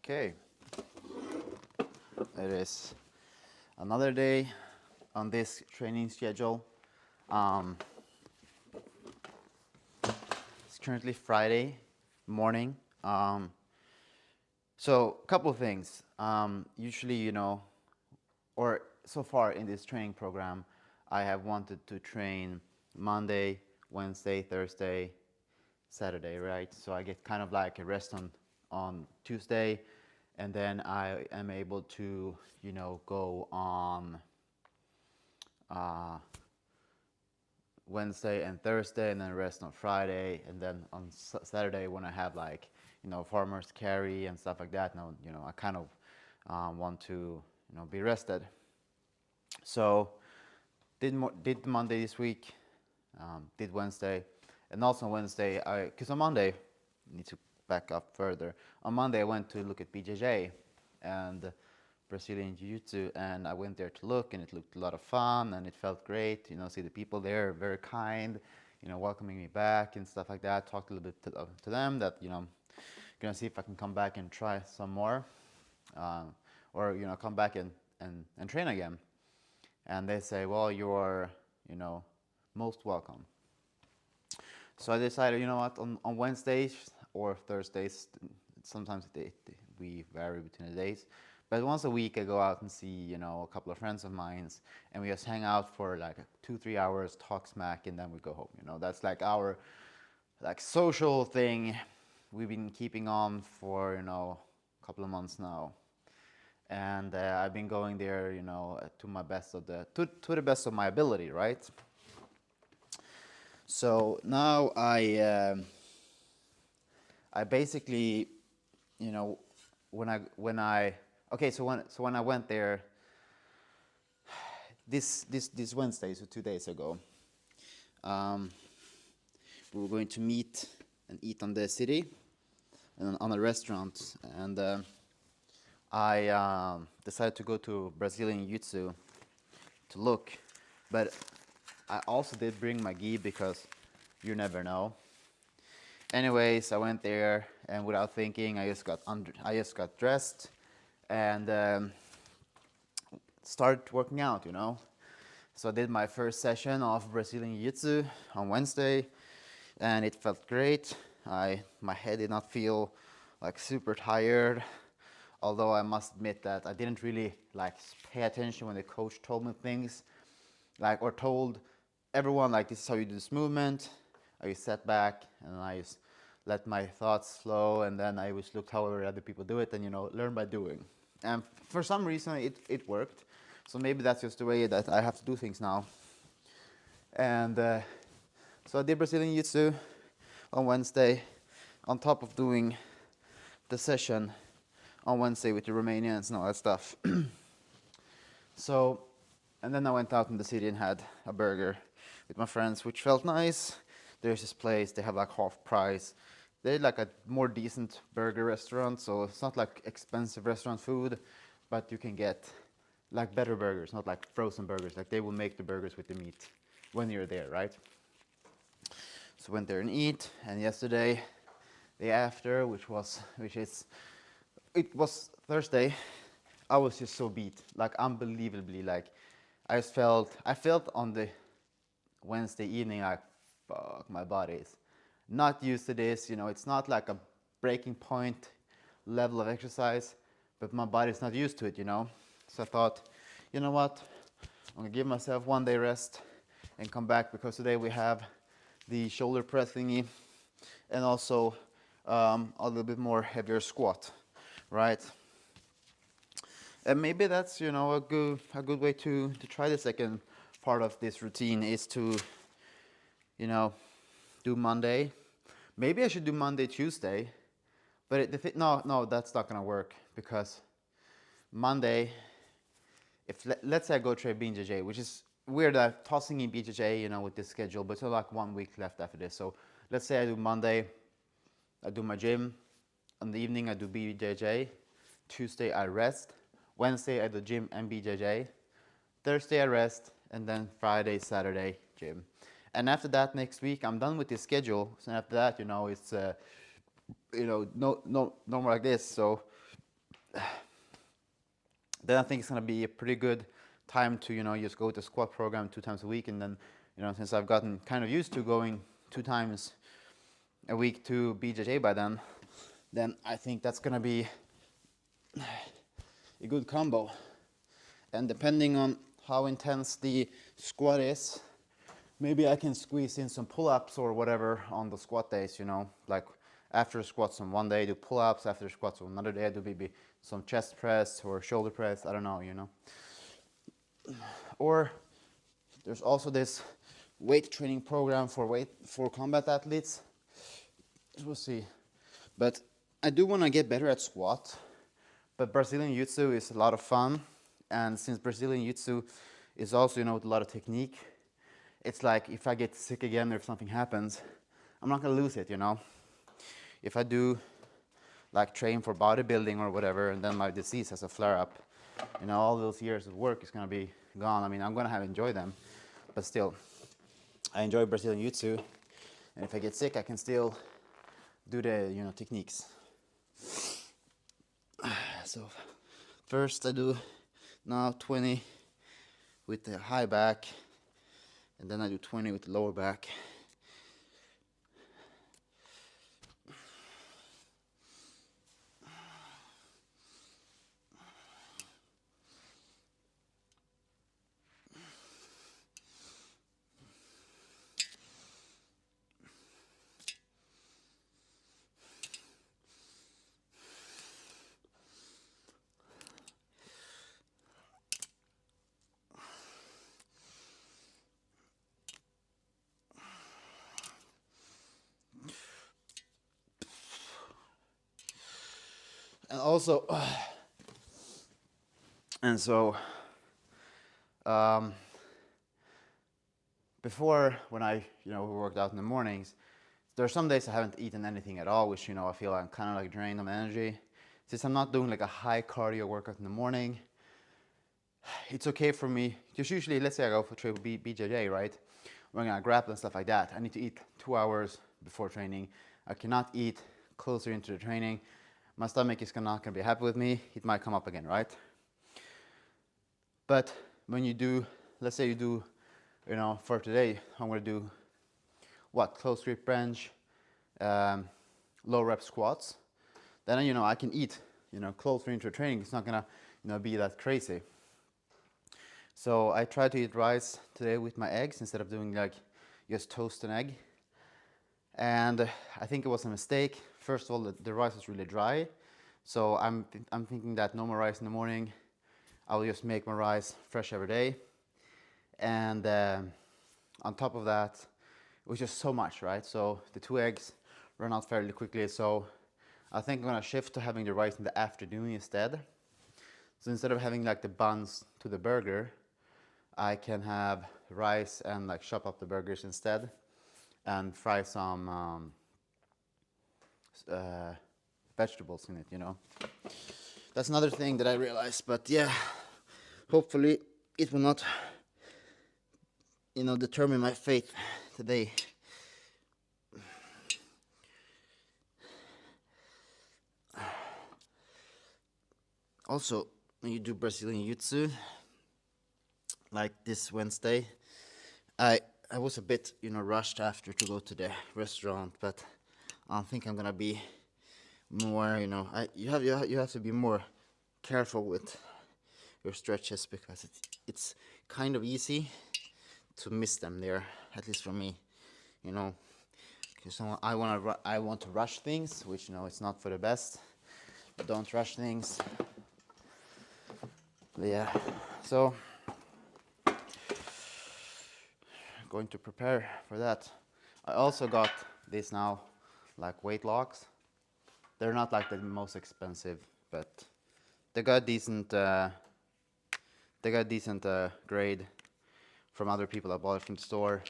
Okay, it is another day on this training schedule. Um, it's currently Friday morning. So a couple of things. Usually, or so far in this training program, I have wanted to train Monday, Wednesday, Thursday, Saturday, right? So I get kind of like a rest on Tuesday, and then I am able to, go on uh, Wednesday and Thursday, and then rest on Friday, and then on Saturday when I have like, farmers carry and stuff like that. Now, I kind of want to, be rested. So did Monday this week, did Wednesday, and also on Wednesday, because on Monday, I need to back up further. On Monday, I went to look at BJJ and Brazilian Jiu-Jitsu, and I went there to look, and it looked a lot of fun, and it felt great. See the people there, very kind, welcoming me back and stuff like that. Talked a little bit to them that, gonna see if I can come back and try some more, or come back and train again. And they say, well, you're, most welcome. So I decided, what, on Wednesdays or Thursdays, sometimes we vary between the days, but once a week I go out and see, a couple of friends of mine, and we just hang out for like 2-3 hours, talk smack, and then we go home. That's like our like social thing we've been keeping on for, a couple of months now. And I've been going there, to my best of to the best of my ability, right? So now I basically, when I okay, so when I went there this Wednesday, so 2 days ago, um, we were going to meet and eat on the city and on a restaurant, and I decided to go to Brazilian Jiu-Jitsu to look, but I also did bring my gi because you never know. Anyways, I went there, and without thinking, I just got dressed and started working out. So I did my first session of Brazilian Jiu-Jitsu on Wednesday, and it felt great. My head did not feel like super tired, although I must admit that I didn't really like pay attention when the coach told me things, like, or told everyone like, this is how you do this movement. I just sat back and I just let my thoughts flow, and then I just looked however other people do it, and learn by doing. And for some reason it worked. So maybe that's just the way that I have to do things now. And so I did Brazilian Jiu-Jitsu on Wednesday, on top of doing the session on Wednesday with the Romanians and all that stuff. So, and then I went out in the city and had a burger with my friends, which felt nice. There's this place, they have like half price. They're like a more decent burger restaurant, so it's not like expensive restaurant food, but you can get like better burgers, not like frozen burgers. Like they will make the burgers with the meat when you're there, right? So went there and eat, and yesterday, day after, it was Thursday, I was just so beat, like unbelievably, like I felt on the Wednesday evening like, fuck, my body is not used to this, it's not like a breaking point level of exercise, but my body's not used to it, So I thought, you know what, I'm gonna give myself one day rest and come back, because today we have the shoulder press thingy and also a little bit more heavier squat, right? And maybe that's a good way to try the second part of this routine is to do Monday. Maybe I should do Monday, Tuesday, but no, that's not gonna work, because Monday, if let's say I go try BJJ, which is weird that tossing in BJJ, with this schedule, but it's like 1 week left after this. So let's say I do Monday, I do my gym. In the evening, I do BJJ. Tuesday, I rest. Wednesday, I do gym and BJJ. Thursday, I rest. And then Friday, Saturday, gym. And after that, next week, I'm done with this schedule. So after that, it's, no more like this. So then I think it's gonna be a pretty good time to just go to squat program 2 times a week, and then since I've gotten kind of used to going 2 times a week to BJJ by then I think that's gonna be a good combo. And depending on how intense the squat is, maybe I can squeeze in some pull-ups or whatever on the squat days, like after squats on one day do pull-ups, after squats on another day do maybe some chest press or shoulder press, I don't know. Or there's also this weight training program for combat athletes. We'll see. But I do want to get better at squat. But Brazilian Jiu-Jitsu is a lot of fun. And since Brazilian Jiu-Jitsu is also, with a lot of technique, it's like if I get sick again or if something happens, I'm not going to lose it, If I do like train for bodybuilding or whatever, and then my disease has a flare-up, all those years of work is going to be gone. I mean, I'm going to have enjoyed them, but still, I enjoy Brazilian Jiu-Jitsu, and if I get sick, I can still do the techniques. So first I do now 20 with the high back, and then I do 20 with the lower back. And also, and so, before when I, worked out in the mornings, there are some days I haven't eaten anything at all, which, I feel I'm kind of like drained of energy. Since I'm not doing like a high cardio workout in the morning, it's okay for me. Just usually, let's say I go for train BJJ, right? We're gonna grapple and stuff like that. I need to eat 2 hours before training. I cannot eat closer into the training. My stomach is not gonna be happy with me. It might come up again, right? But when you do, let's say you do, for today, I'm gonna do close grip bench, low rep squats. Then I can eat, closer into training. It's not gonna, be that crazy. So I tried to eat rice today with my eggs instead of doing like just toast an egg. And I think it was a mistake. First of all, the rice was really dry. So I'm thinking that no more rice in the morning. I will just make my rice fresh every day. And on top of that, it was just so much, right? So the 2 eggs run out fairly quickly. So I think I'm gonna shift to having the rice in the afternoon instead. So instead of having like the buns to the burger, I can have rice and like chop up the burgers instead and fry some vegetables in it, That's another thing that I realized, but yeah, hopefully it will not, determine my fate today. Also, when you do Brazilian Jiu-Jitsu, like this Wednesday, I was a bit, rushed after to go to the restaurant, but I think I'm gonna be more, you have to be more careful with your stretches because it's kind of easy to miss them there, at least for me, because I want to rush things, which it's not for the best. Don't rush things. But yeah, so going to prepare for that. I also got these now, like weight locks. They're not like the most expensive, but they got decent. Grade from other people that bought it from the store,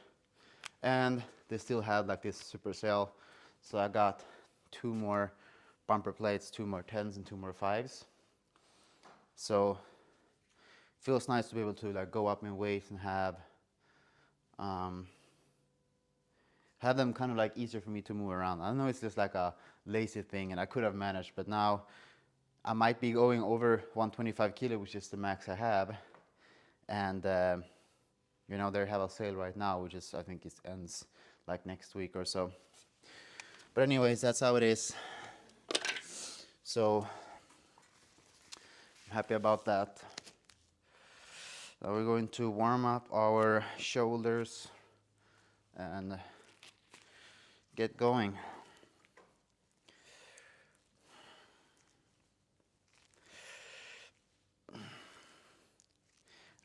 and they still had like this super sale. So I got 2 more bumper plates, 2 more 10s, and 2 more 5s. So it feels nice to be able to like go up in weight and have them kind of like easier for me to move around. I know it's just like a lazy thing, and I could have managed, but now I might be going over 125 kilo, which is the max I have, and you know, they have a sale right now, which is, I think it ends like next week or so. But anyways, that's how it is. So I'm happy about that. Now we're going to warm up our shoulders and get going.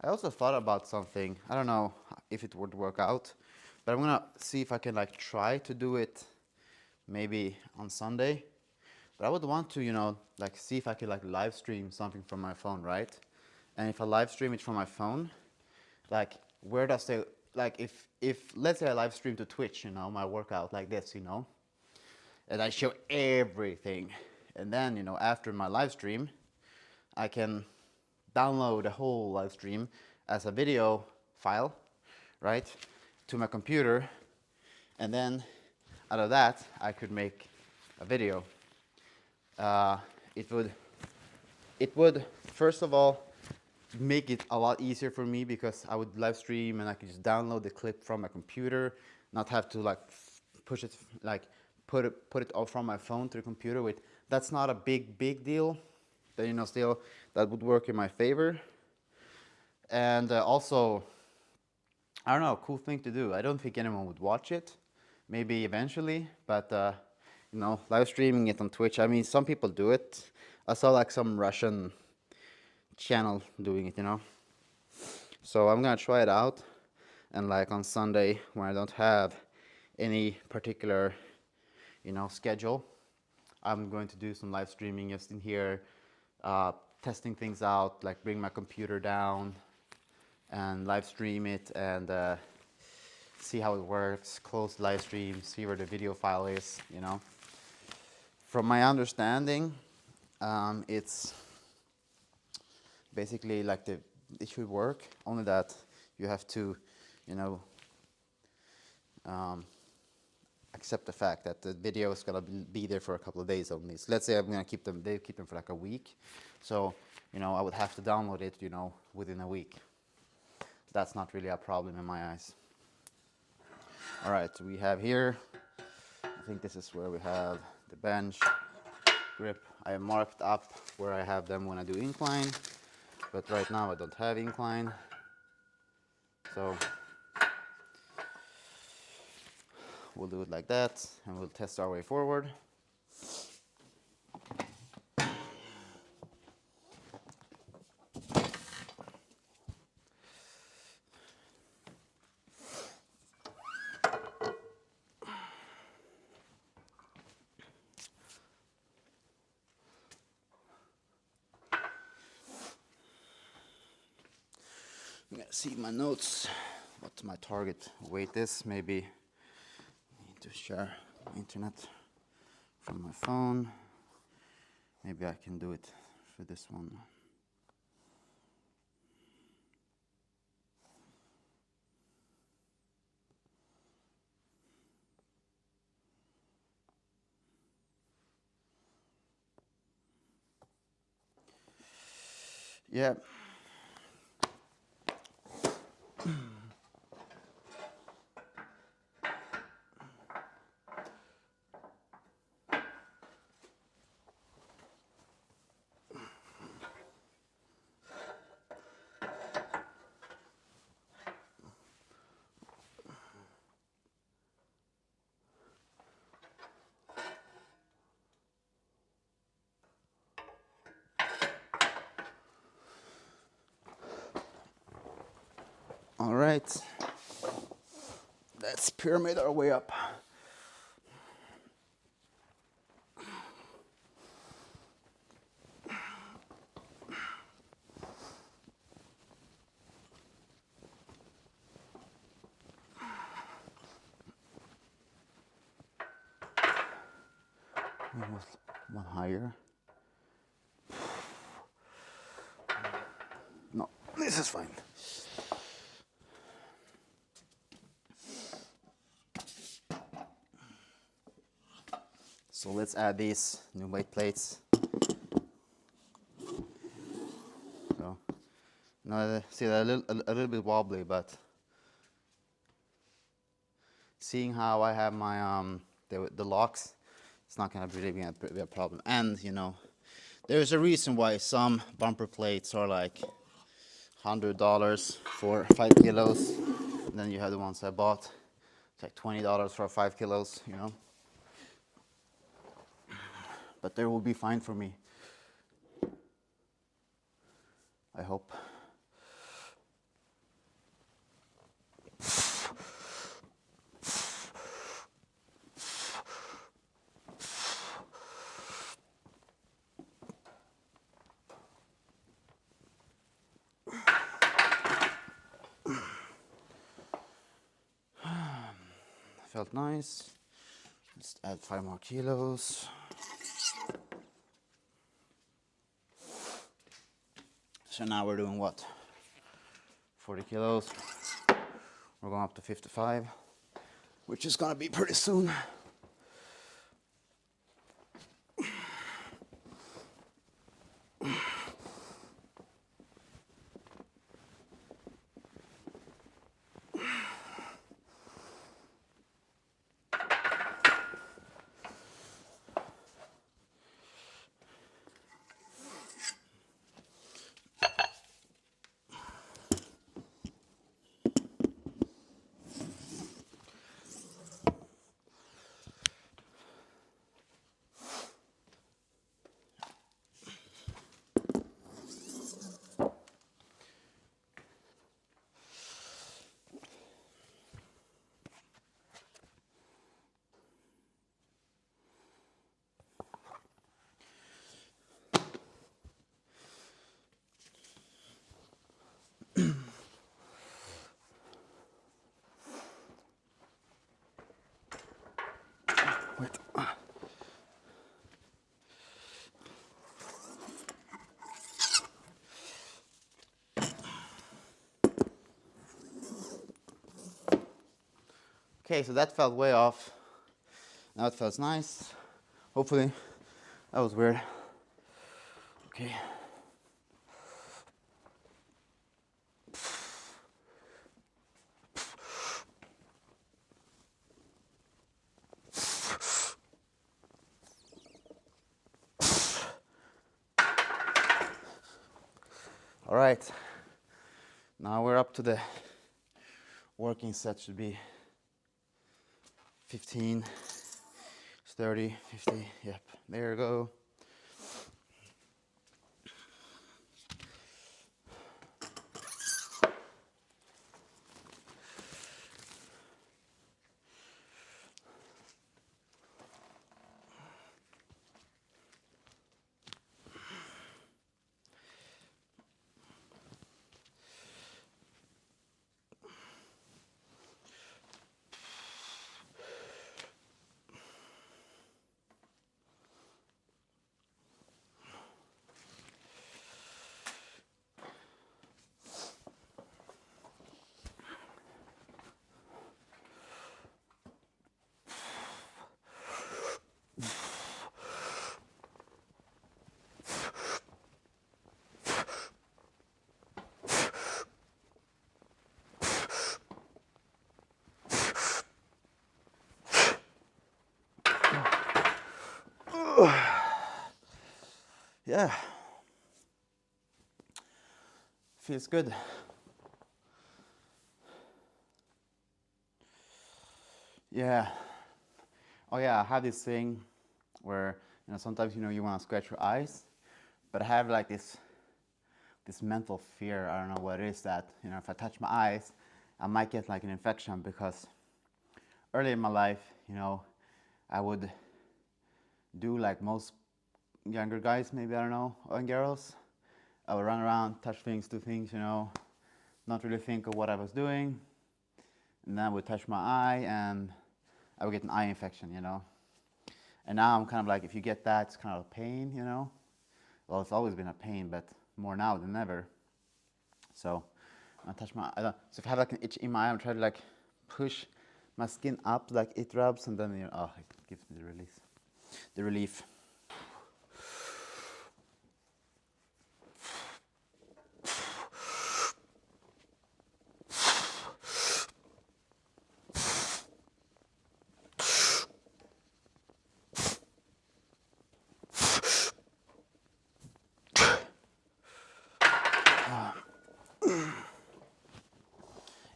I also thought about something. I don't know if it would work out, but I'm gonna see if I can like try to do it maybe on Sunday. But I would want to, you know, like see if I could like live stream something from my phone, right? And if I live stream it from my phone, like where does the, like if let's say I live stream to Twitch, you know, my workout like this, you know, and I show everything, and then, you know, after my live stream, I can download the whole live stream as a video file, right, to my computer, and then out of that I could make a video. It would first of all make it a lot easier for me because I would live stream and I could just download the clip from my computer, not have to like push it, like put it all from my phone to the computer. With that's not a big deal. Then, you know, still that would work in my favor. And also, I don't know, cool thing to do. I don't think anyone would watch it, maybe eventually, but you know, live streaming it on Twitch. I mean, some people do it. I saw like some Russian channel doing it, you know. So I'm gonna try it out, and like on Sunday when I don't have any particular, you know, schedule, I'm going to do some live streaming just in here, testing things out, like bring my computer down and live stream it and see how it works, close the live stream, see where the video file is, you know. From my understanding, it's basically like it should work, only that you have to, you know, accept the fact that the video is gonna be there for a couple of days only. So let's say I'm gonna keep them, they keep them for like a week. So, you know, I would have to download it, you know, within a week. That's not really a problem in my eyes. All right, so we have here, I think this is where we have the bench, grip. I marked up where I have them when I do incline, but right now I don't have incline. So we'll do it like that, and we'll test our way forward. I'm gonna see my notes, what my target weight is. Maybe I need to share internet from my phone. Maybe I can do it for this one. Yeah. All right. Let's pyramid our way up. One higher. No, this is fine. So let's add these new weight plates. See, they're a little bit wobbly, but seeing how I have my the locks, it's not gonna really be a problem. And there's a reason why some bumper plates are like $100 for 5 kilos. And then you have the ones I bought. It's like $20 for 5 kilos. But they will be fine for me. I hope. Felt nice. Let's add 5 more kilos. So now we're doing what? 40 kilos. We're going up to 55, which is gonna be pretty soon. Wait. Okay, so that felt way off. Now it feels nice. Hopefully, that was weird. Okay. All right. Now we're up to the working set. Should be 15, 30, 50. Yep, there you go. Yeah, feels good. Yeah. Oh yeah, I have this thing where sometimes you want to scratch your eyes, but I have like this mental fear. I don't know what it is that if I touch my eyes, I might get like an infection because early in my life, I would do like most younger guys, maybe, I don't know, and girls. I would run around, touch things, do things, not really think of what I was doing. And then I would touch my eye and I would get an eye infection, And now I'm kind of like, if you get that, it's kind of a pain, Well, it's always been a pain, but more now than ever. So I touch so if I have like an itch in my eye, I'm trying to like push my skin up like it rubs, and then it gives me the relief.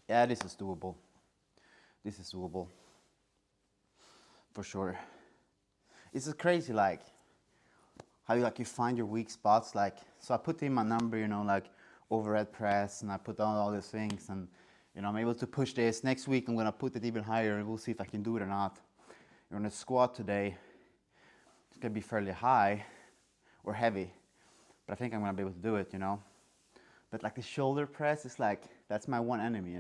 Yeah, this is doable. This is doable. For sure. It's just crazy, like, how you find your weak spots. Like, so I put in my number, like overhead press, and I put down all these things, and I'm able to push this. Next week I'm gonna put it even higher, and we'll see if I can do it or not. You're gonna squat today. It's gonna be fairly high or heavy, but I think I'm gonna be able to do it, But like the shoulder press is like, that's my one enemy,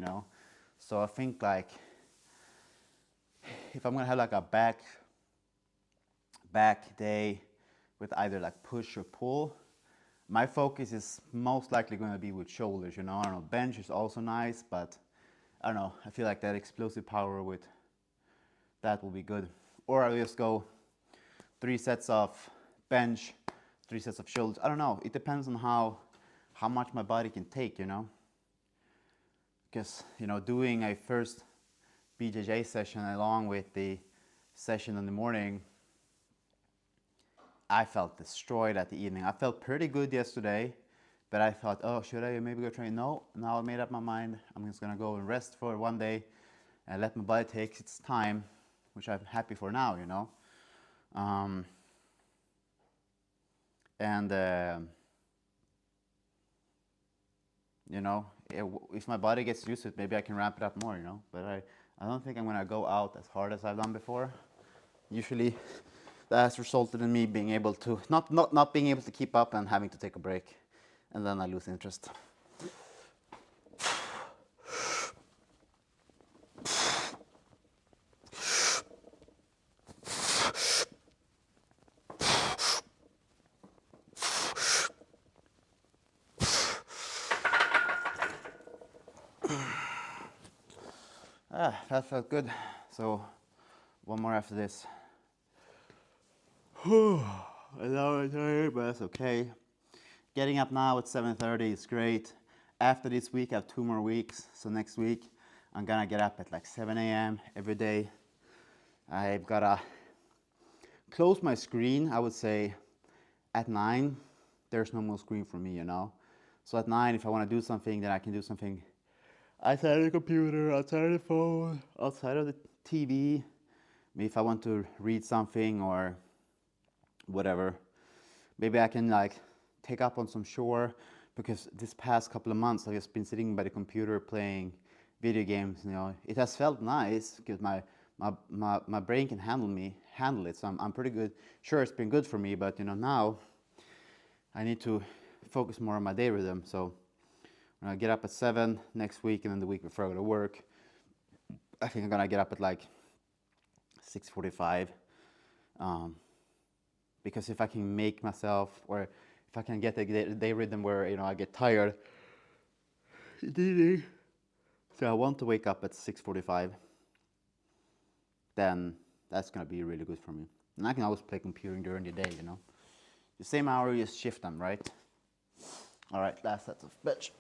So I think like, if I'm gonna have like a back day with either like push or pull, my focus is most likely going to be with shoulders. I don't know, bench is also nice, but I don't know, I feel like that explosive power with that will be good. Or I'll just go 3 sets of bench, 3 sets of shoulders. I don't know, it depends on how much my body can take, because doing a first BJJ session along with the session in the morning, I felt destroyed at the evening. I felt pretty good yesterday, but I thought, oh, should I maybe go train? No, now I made up my mind. I'm just gonna go and rest for one day and let my body take its time, which I'm happy for now, And if my body gets used to it, maybe I can ramp it up more, But I don't think I'm gonna go out as hard as I've done before. Usually, that has resulted in me being able to not being able to keep up and having to take a break, and then I lose interest. That felt good. So one more after this. I know I'm tired, but that's okay. Getting up now at 7:30 is great. After this week, I have 2 more weeks. So next week, I'm gonna get up at like 7 a.m. every day. I've gotta close my screen, I would say, at 9. There's no more screen for me, So at 9, if I wanna do something, then I can do something outside of the computer, outside of the phone, outside of the TV. Maybe if I want to read something or whatever. Maybe I can like take up on some chore, because this past couple of months I've just been sitting by the computer playing video games. It has felt nice because my brain can handle it. So I'm pretty good. Sure, it's been good for me, but now I need to focus more on my day rhythm. So when I get up at 7 next week, and then the week before I go to work, I think I'm gonna get up at like 6:45. Because if I can make myself, or if I can get a day rhythm where I get tired, so I want to wake up at 6:45, then that's gonna be really good for me. And I can always play computing during the day, The same hour, you just shift them, right? All right, last set of bench.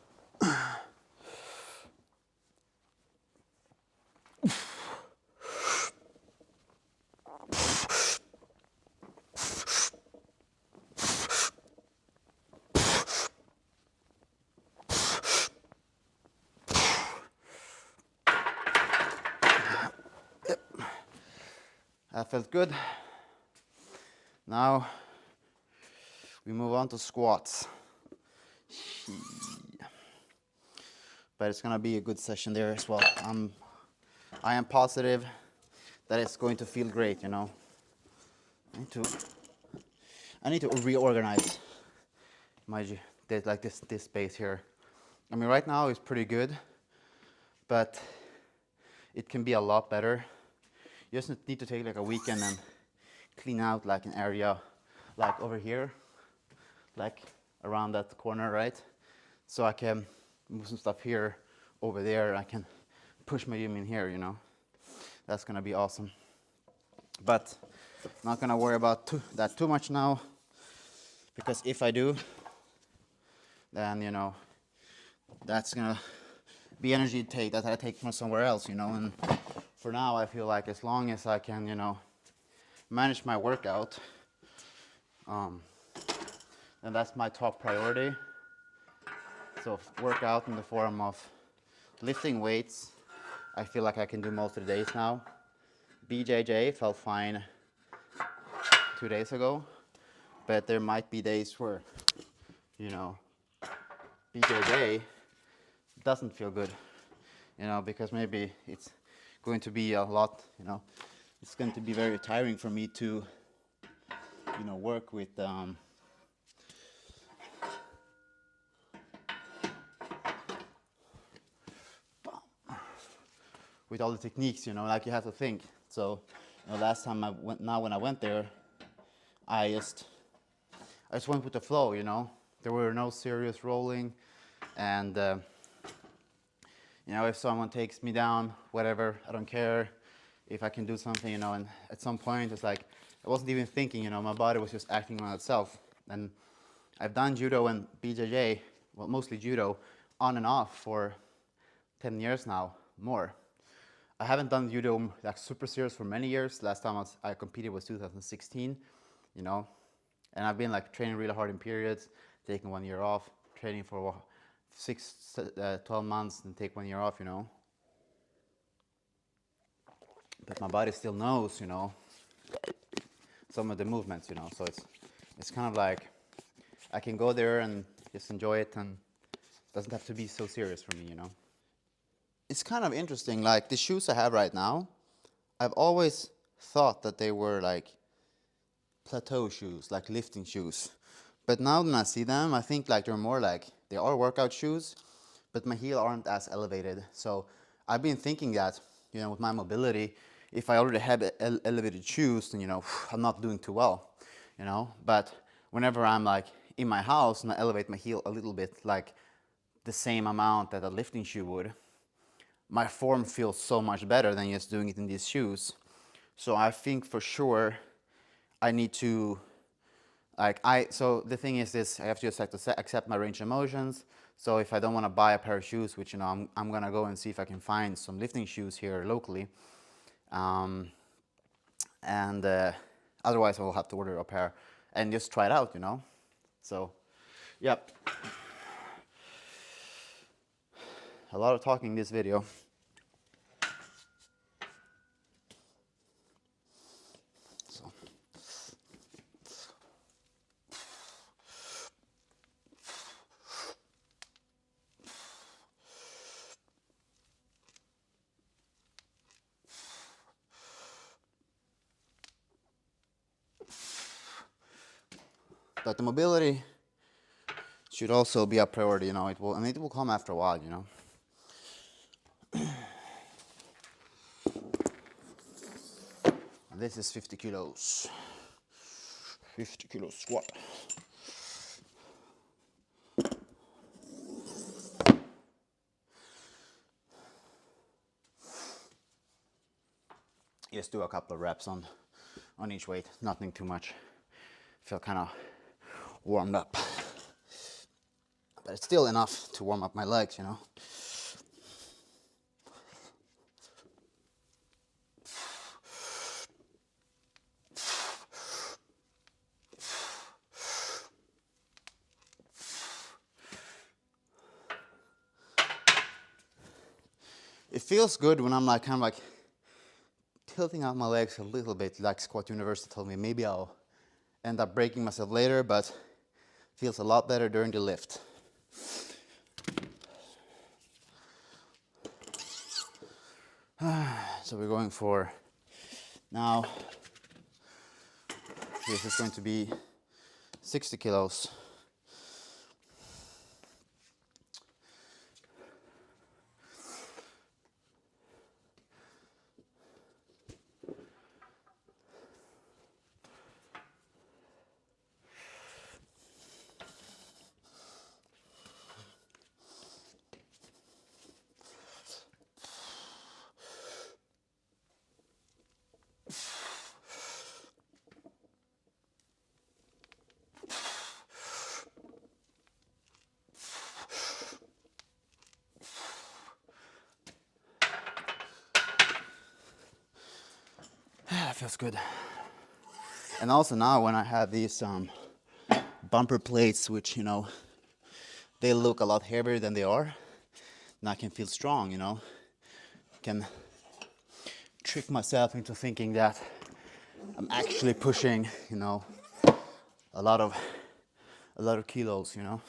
That felt good. Now we move on to squats. But it's gonna be a good session there as well. I am positive that it's going to feel great, I need to reorganize my like this space here. I mean, right now it's pretty good, but it can be a lot better. You just need to take like a weekend and clean out like an area like over here, like around that corner, right? So I can move some stuff here, over there, and I can push my gym in here, That's gonna be awesome. But not gonna worry about that too much now, because if I do, then that's gonna be energy that I take from somewhere else, And for now, I feel like as long as I can, manage my workout, then that's my top priority. So workout in the form of lifting weights, I feel like I can do most of the days now. BJJ felt fine 2 days ago, but there might be days where, you know, BJJ doesn't feel good, because maybe it's going to be a lot, it's going to be very tiring for me to, work with all the techniques, like you have to think. So, last time when I went there, I just went with the flow, There were no serious rolling, and if someone takes me down, whatever, I don't care. If I can do something, and at some point it's like I wasn't even thinking, my body was just acting on itself. And I've done judo and BJJ, well, mostly judo, on and off for 10 years now, more. I haven't done judo like super serious for many years. Last time I competed was 2016, and I've been like training really hard in periods, taking 1 year off, training for 12 months and take 1 year off, But my body still knows, some of the movements, So it's kind of like I can go there and just enjoy it, and it doesn't have to be so serious for me, It's kind of interesting, like the shoes I have right now, I've always thought that they were like plateau shoes, like lifting shoes. But now when I see them, I think like they're more like, they are workout shoes, but my heel aren't as elevated. So I've been thinking that, with my mobility, if I already have elevated shoes, then, I'm not doing too well, But whenever I'm like in my house and I elevate my heel a little bit, like the same amount that a lifting shoe would, my form feels so much better than just doing it in these shoes. So I think for sure I need to, so the thing is this, I have to just have to accept my range of motions. So if I don't want to buy a pair of shoes, which, I'm going to go and see if I can find some lifting shoes here locally. And otherwise I will have to order a pair and just try it out, So, yep. A lot of talking in this video. So. But the mobility should also be a priority, it will come after a while, This is 50 kilos. 50 kilo squat. Just do a couple of reps on each weight, nothing too much. Feel kind of warmed up. But it's still enough to warm up my legs, It feels good when I'm like kind of like tilting out my legs a little bit, like Squat University told me. Maybe I'll end up breaking myself later, but feels a lot better during the lift. So we're going for, now, this is going to be 60 kilos. That feels good. And also now when I have these bumper plates, which, they look a lot heavier than they are. and I can feel strong, you know. Can trick myself into thinking that I'm actually pushing, you know, a lot of kilos, you know.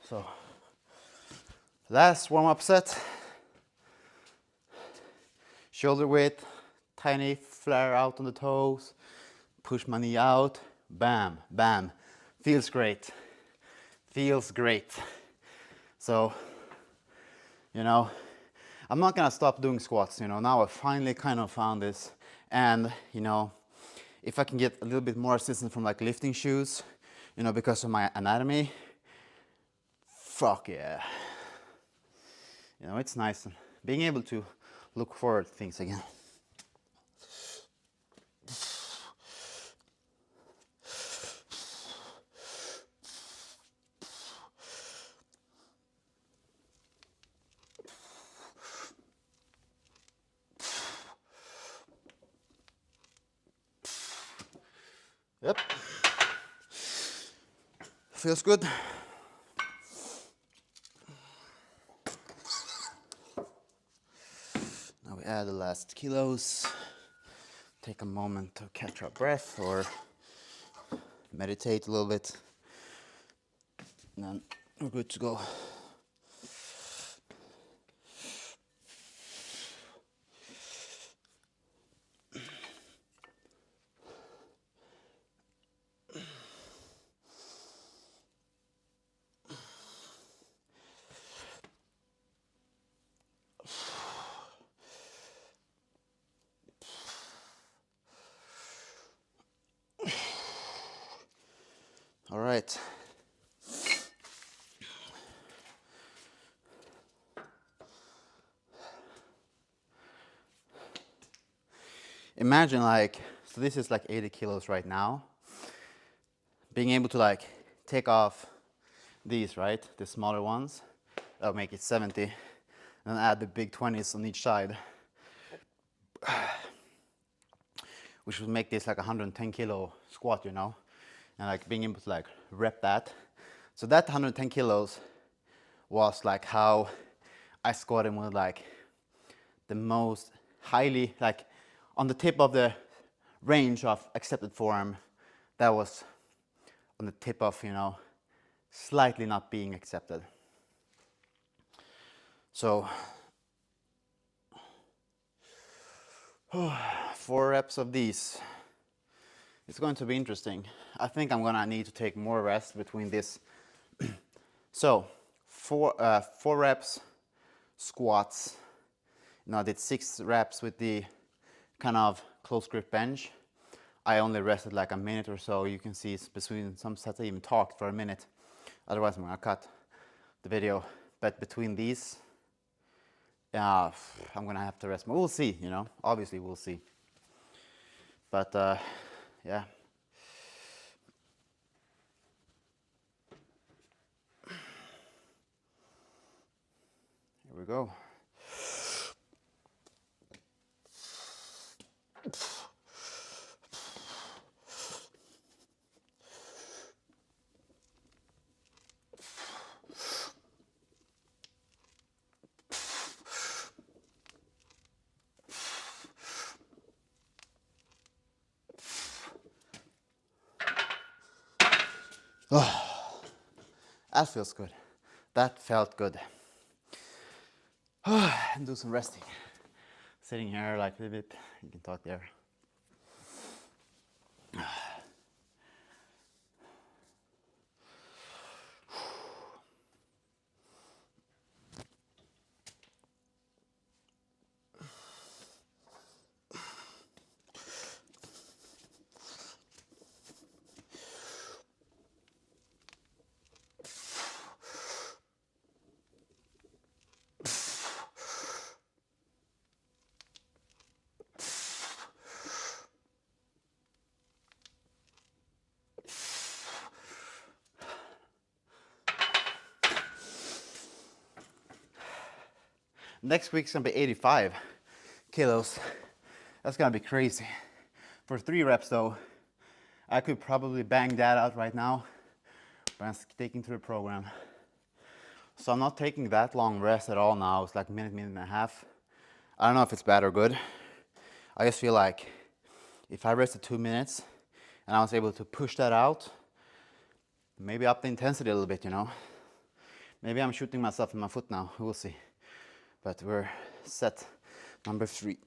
So last warm-up set, shoulder width, tiny flare out on the toes, push my knee out, bam, bam, feels great, feels great. So, you know, I'm not gonna stop doing squats, you know, now I finally kind of found this, and, you know, if I can get a little bit more assistance from like lifting shoes, you know, because of my anatomy, fuck yeah. You know, it's nice being able to look forward to things again. Yep. Feels good. Now we add the last kilos. Take a moment to catch our breath or meditate a little bit. And then we're good to go. All right. Imagine like, so this is like 80 kilos right now. Being able to like take off these, right? The smaller ones. That'll make it 70. And then add the big 20s on each side. Which would make this like a 110 kilo squat, you know? And like being able to like rep that. So that 110 kilos was like how I squatted with like the most highly, like on the tip of the range of accepted form, that was on the tip of, you know, slightly not being accepted. So 4 reps of these. It's going to be interesting. I think I'm gonna need to take more rest between this. So 4 reps squats. Now I did 6 reps with the kind of close grip bench. I only rested like a minute or so. You can see it's between some sets I even talked for a minute. Otherwise I'm gonna cut the video. But between these, I'm gonna have to rest more. We'll see, you know, obviously we'll see. But yeah. Here we go. Oh, that feels good. That felt good. And do some resting. Sitting here like a little bit. You can talk there. Next week's gonna be 85 kilos. That's gonna be crazy. For 3 reps though, I could probably bang that out right now, but I'm sticking to the program. So I'm not taking that long rest at all now. It's like a minute, minute and a half. I don't know if it's bad or good. I just feel like if I rested 2 minutes and I was able to push that out, maybe up the intensity a little bit, you know. Maybe I'm shooting myself in my foot now. We'll see. But we're set number 3.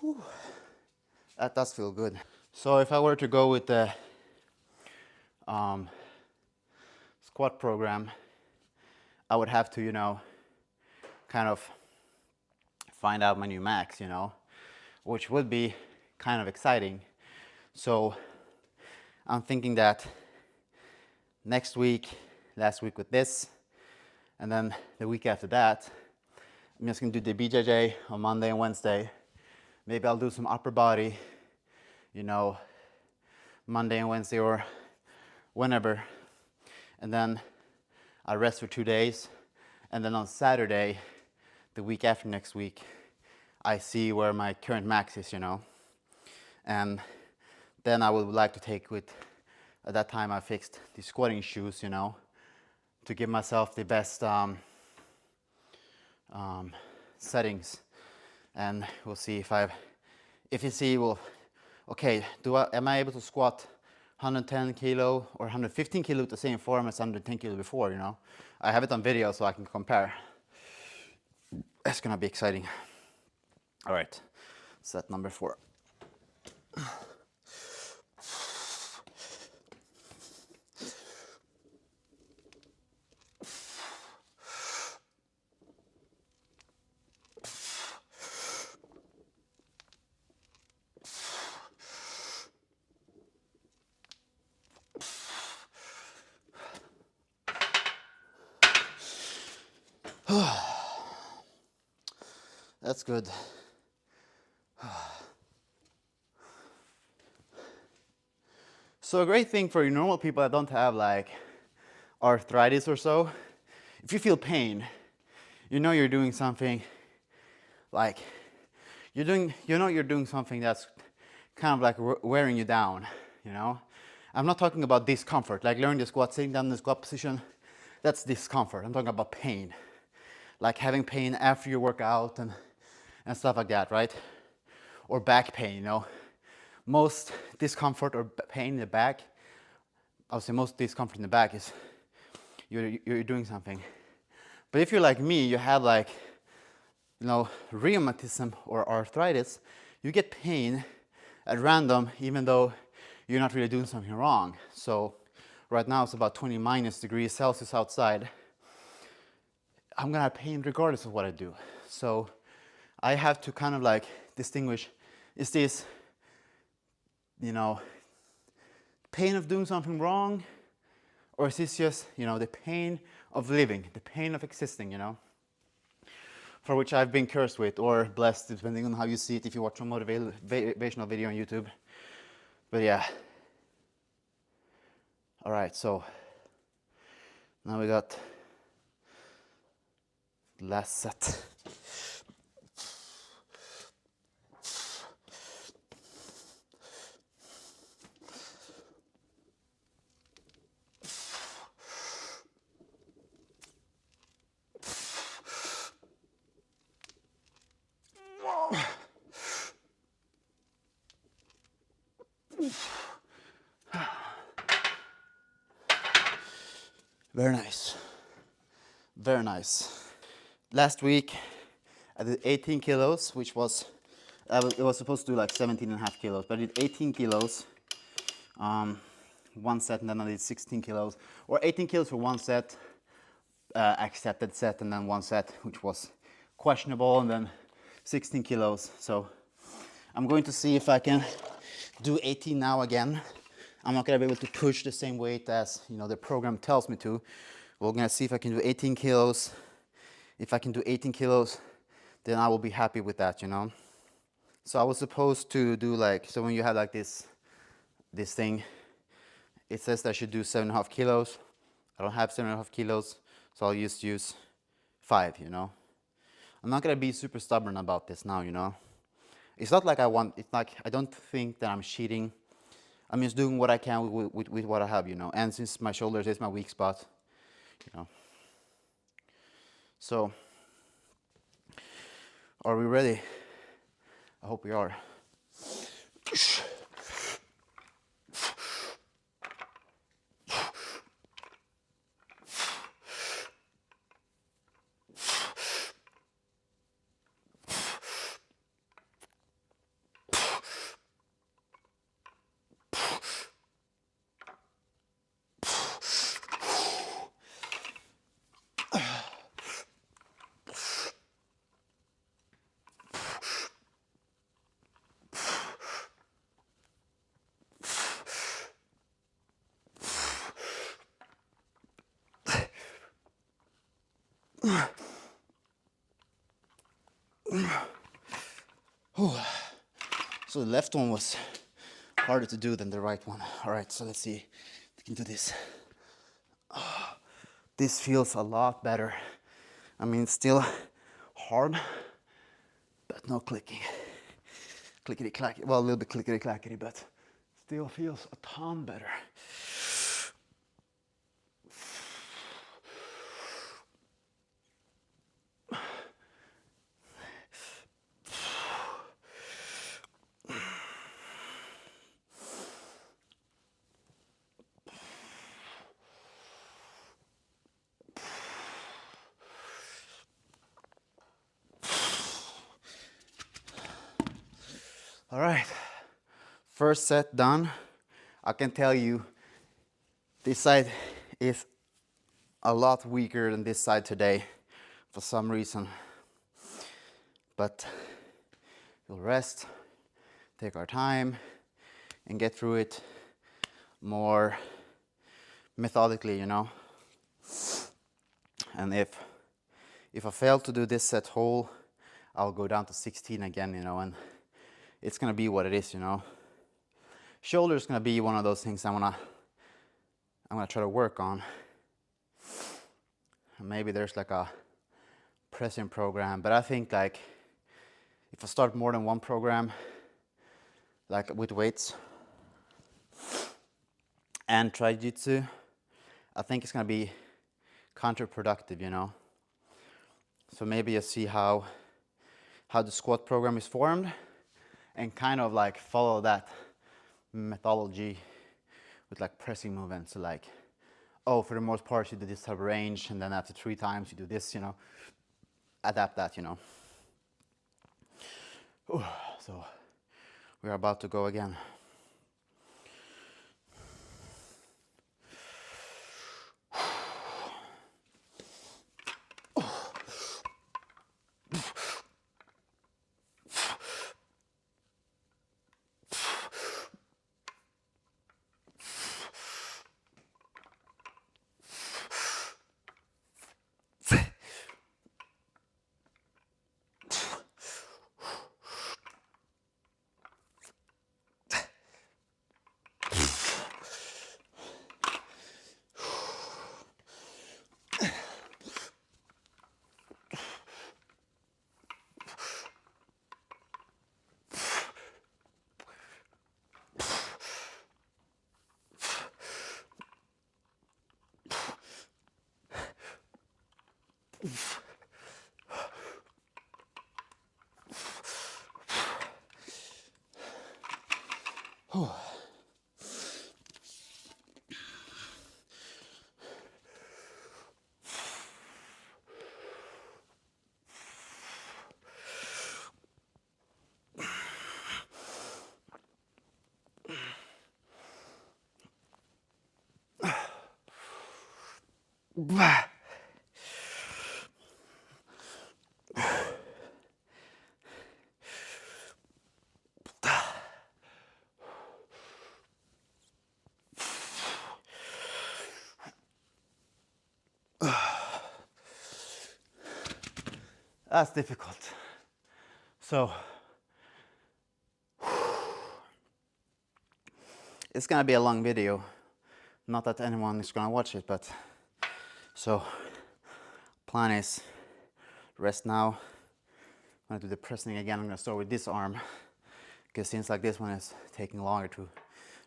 Whew. That does feel good. So if I were to go with the squat program, I would have to, you know, kind of find out my new max, you know, which would be kind of exciting. So I'm thinking that next week, last week with this, and then the week after that, I'm just gonna do the BJJ on Monday and Wednesday. Maybe I'll do some upper body, you know, Monday and Wednesday or whenever. And then I rest for 2 days. And then on Saturday, the week after next week, I see where my current max is, you know. And then I would like to take with, at that time I fixed the squatting shoes, you know, to give myself the best settings. And we'll see if you see, well, okay, am I able to squat 110 kilo or 115 kilo with the same form as 110 kilo before, you know? I have it on video so I can compare. That's gonna be exciting. All right, set number 4. That's good. So a great thing for you normal people that don't have like arthritis or so, if you feel pain, you know you're doing something like you're doing something that's kind of like wearing you down, you know. I'm not talking about discomfort, like learning the squat, sitting down in the squat position. That's discomfort. I'm talking about pain, like having pain after you work out and stuff like that, right? Or back pain, you know. Most discomfort or pain in the back, I would say most discomfort in the back is you're doing something. But if you're like me, you have like, you know, rheumatism or arthritis, you get pain at random even though you're not really doing something wrong. So right now it's about 20 minus degrees Celsius outside. I'm gonna have pain regardless of what I do. So I have to kind of like distinguish, is this, you know, pain of doing something wrong, or is this just, you know, the pain of living, the pain of existing, you know, for which I've been cursed with or blessed, depending on how you see it, if you watch a motivational video on YouTube. But yeah. All right, so now we got the last set. Very nice. Very nice. Last week I did 18 kilos, which was, it was supposed to do like 17 and a half kilos, but I did 18 kilos, one set, and then I did 16 kilos, or 18 kilos for one set, accepted set, and then one set, which was questionable, and then 16 kilos. So I'm going to see if I can do 18 now again. I'm not gonna be able to push the same weight as, you know, the program tells me to. We're gonna see if I can do 18 kilos. If I can do 18 kilos, then I will be happy with that, you know. So I was supposed to do like, so when you have like this thing, it says that I should do 7.5 kilos. I don't have 7.5 kilos, so I'll just use 5, you know. I'm not gonna be super stubborn about this now, you know. It's not like it's like, I don't think that I'm cheating. I'm just doing what I can with what I have, you know. And since my shoulders is my weak spot, you know. So, are we ready? I hope we are. So the left one was harder to do than the right one. All right, so let's see if we can do this. This feels a lot better. I mean, it's still hard, but no clicking. Clickety clackety, well, a little bit clickety clackety, but still feels a ton better. All right, first set done. I can tell you this side is a lot weaker than this side today for some reason. But we'll rest, take our time, and get through it more methodically, you know. And if I fail to do this set whole, I'll go down to 16 again, you know, and it's gonna be what it is, you know. Shoulder's gonna be one of those things I'm gonna try to work on. And maybe there's like a pressing program, but I think like if I start more than one program, like with weights and try jiu-jitsu, I think it's gonna be counterproductive, you know. So maybe you see how the squat program is formed and kind of like follow that methodology with like pressing movements. So like, oh, for the most part you do this type of range, and then after 3 times you do this, you know, adapt that, you know. So we're about to go again. That's difficult. So it's gonna be a long video. Not that anyone is gonna watch it, but so plan is rest now. I'm gonna do the pressing again. I'm gonna start with this arm because it seems like this one is taking longer to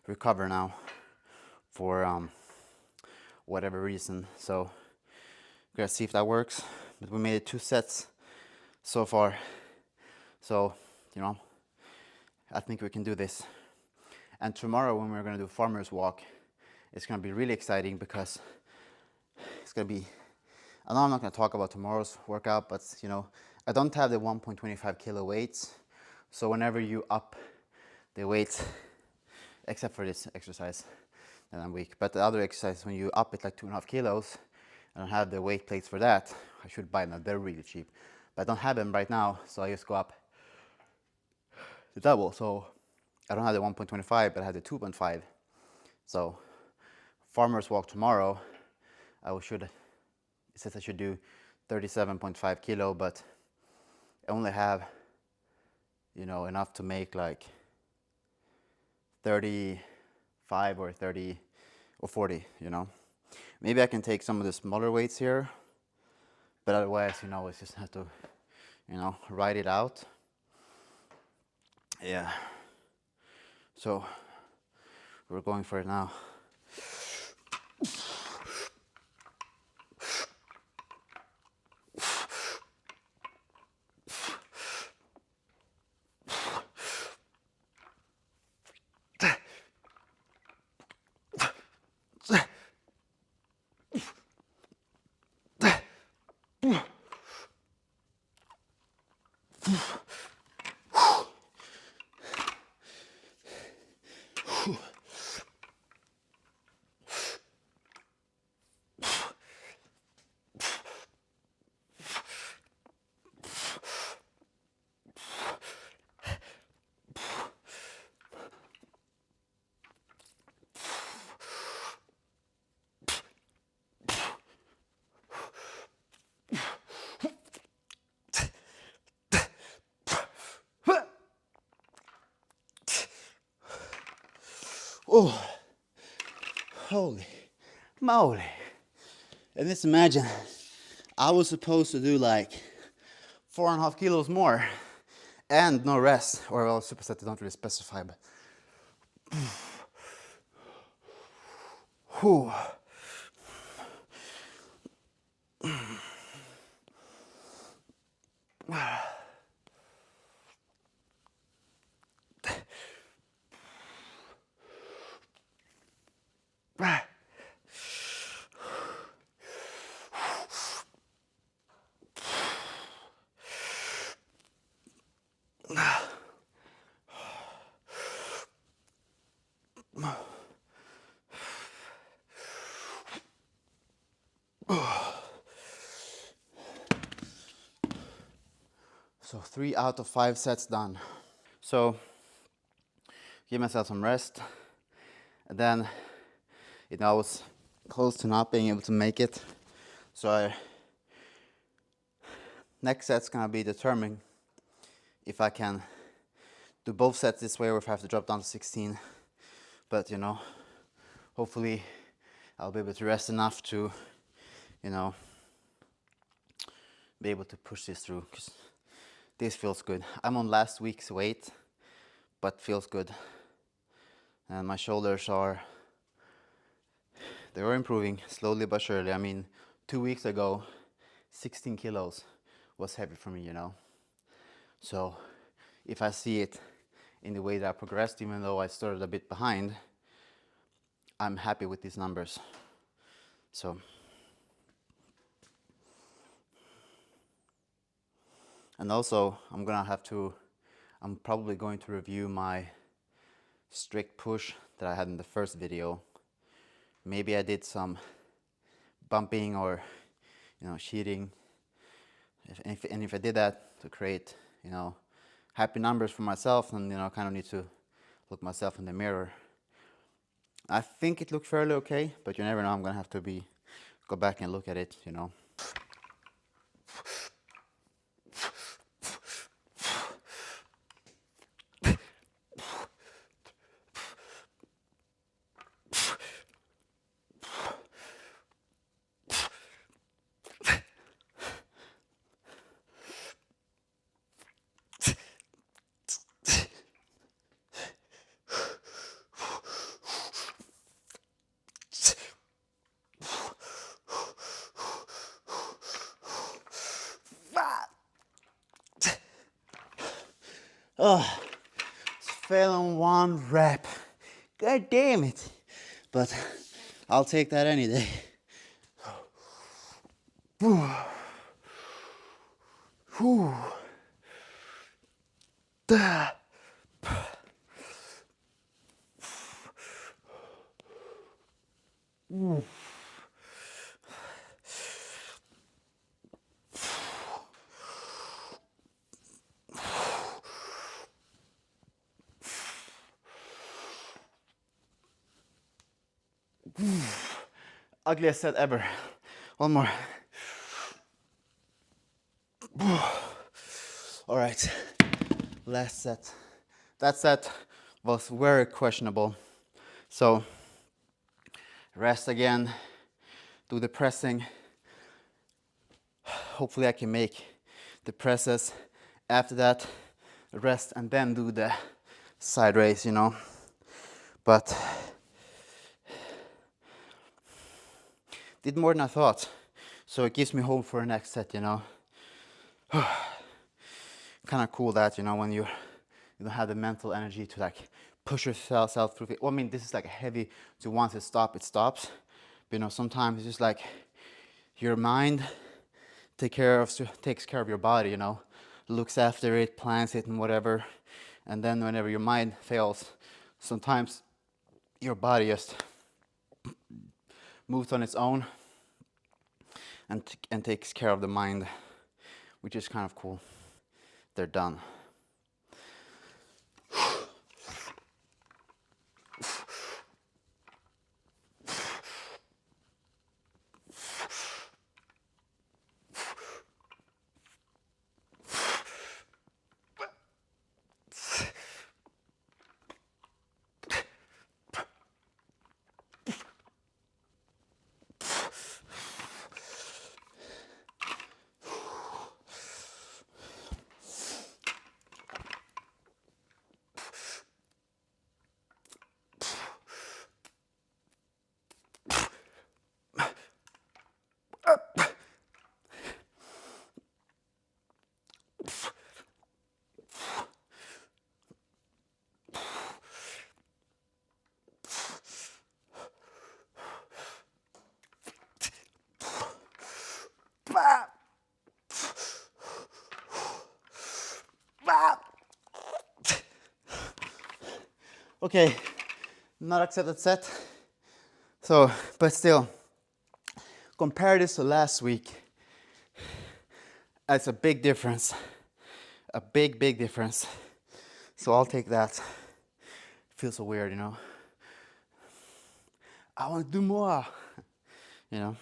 recover now for whatever reason. So we're gonna see if that works. But we made it 2 sets so far. So, you know, I think we can do this. And tomorrow when we're gonna do farmer's walk, it's gonna be really exciting because it's gonna be, I know I'm not gonna talk about tomorrow's workout, but you know, I don't have the 1.25 kilo weights. So whenever you up the weights, except for this exercise, then I'm weak. But the other exercise, when you up it like 2.5 kilos, I don't have the weight plates for that. I should buy them, they're really cheap. But I don't have them right now, so I just go up the double. So I don't have the 1.25, but I have the 2.5. So farmer's walk tomorrow, it says I should do 37.5 kilo, but I only have, you know, enough to make like 35 or 30 or 40, you know. Maybe I can take some of the smaller weights here, but otherwise, you know, it's just have to, you know, ride it out. Yeah. So we're going for it now. Oh, holy moly. And just imagine, I was supposed to do like 4.5 kilos more and no rest, or well, superset they don't really specify, but whew. So 3 out of 5 sets done. So give myself some rest. And then, you know, I was close to not being able to make it. So next set's gonna be determining if I can do both sets this way or if I have to drop down to 16. But, you know, hopefully I'll be able to rest enough to, you know, be able to push this through, because this feels good. I'm on last week's weight, but feels good. And my shoulders they were improving slowly but surely. I mean, 2 weeks ago, 16 kilos was heavy for me, you know. So if I see it in the way that I progressed, even though I started a bit behind, I'm happy with these numbers. So, and also I'm probably going to review my strict push that I had in the first video. Maybe I did some bumping or, you know, cheating. If I did that to create, you know, happy numbers for myself, then, you know, I kind of need to look myself in the mirror. I think it looked fairly okay, but you never know. I'm gonna have to go back and look at it, you know. Oh, it's failing one rep. God damn it. But I'll take that any day. Whew. Whew. Ugliest set ever. One more. All right, last set. That set was very questionable. So rest again, do the pressing. Hopefully I can make the presses. After that, rest and then do the side raise, you know. But did more than I thought. So it gives me hope for the next set, you know. Kind of cool that, you know, when you don't have the mental energy to like push yourself through it. Well, I mean, this is like heavy, so once it stops, it stops. But, you know, sometimes it's just like your mind takes care of your body, you know, looks after it, plans it and whatever. And then whenever your mind fails, sometimes your body just moves on its own and takes care of the mind, which is kind of cool. They're done. Okay, not accepted set. So, but still, compare this to last week. It's a big difference. A big, big difference. So I'll take that. Feels so weird, you know. I want to do more, you know.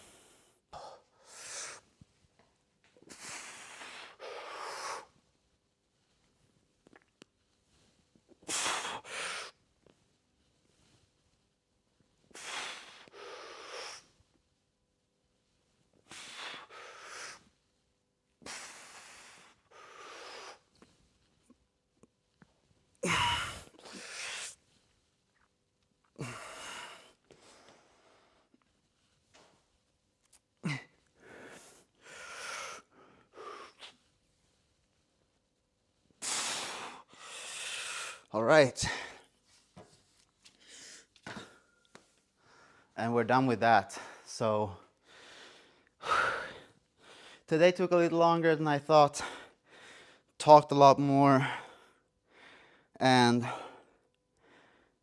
All right. And we're done with that. So today took a little longer than I thought. Talked a lot more. And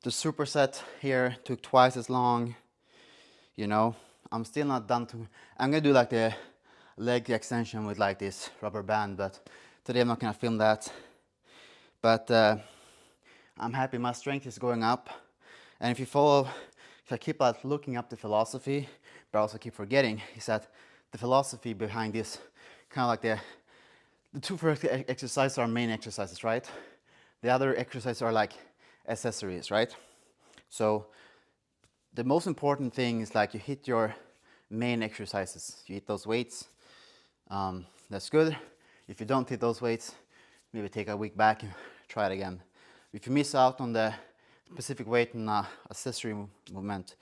the superset here took twice as long. You know, I'm still not done. I'm gonna do like the leg extension with like this rubber band, but today I'm not gonna film that. But I'm happy my strength is going up. And if I keep looking up the philosophy, but I also keep forgetting, is that the philosophy behind this, kind of like the two first exercises are main exercises, right? The other exercises are like accessories, right? So the most important thing is like you hit your main exercises. You hit those weights, that's good. If you don't hit those weights, maybe take a week back and try it again. If you miss out on the specific weight and accessory movement,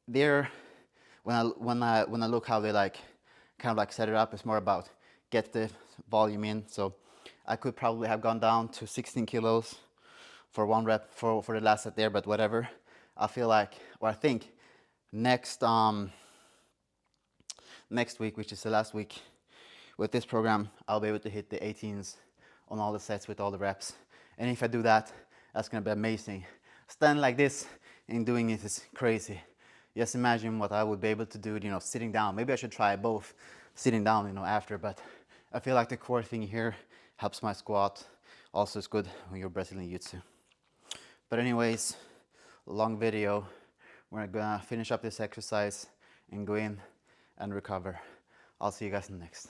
there, when I look how they like kind of like set it up, it's more about get the volume in. So I could probably have gone down to 16 kilos for one rep for the last set there, but whatever. I feel like, or I think next next week, which is the last week with this program, I'll be able to hit the 18s on all the sets with all the reps. And if I do that, that's gonna be amazing. Standing like this and doing it is crazy. Just imagine what I would be able to do, you know, sitting down. Maybe I should try both sitting down, you know, after, but I feel like the core thing here helps my squat. Also, it's good when you're Brazilian Jiu-Jitsu. But anyways, long video. We're gonna finish up this exercise and go in and recover. I'll see you guys in the next.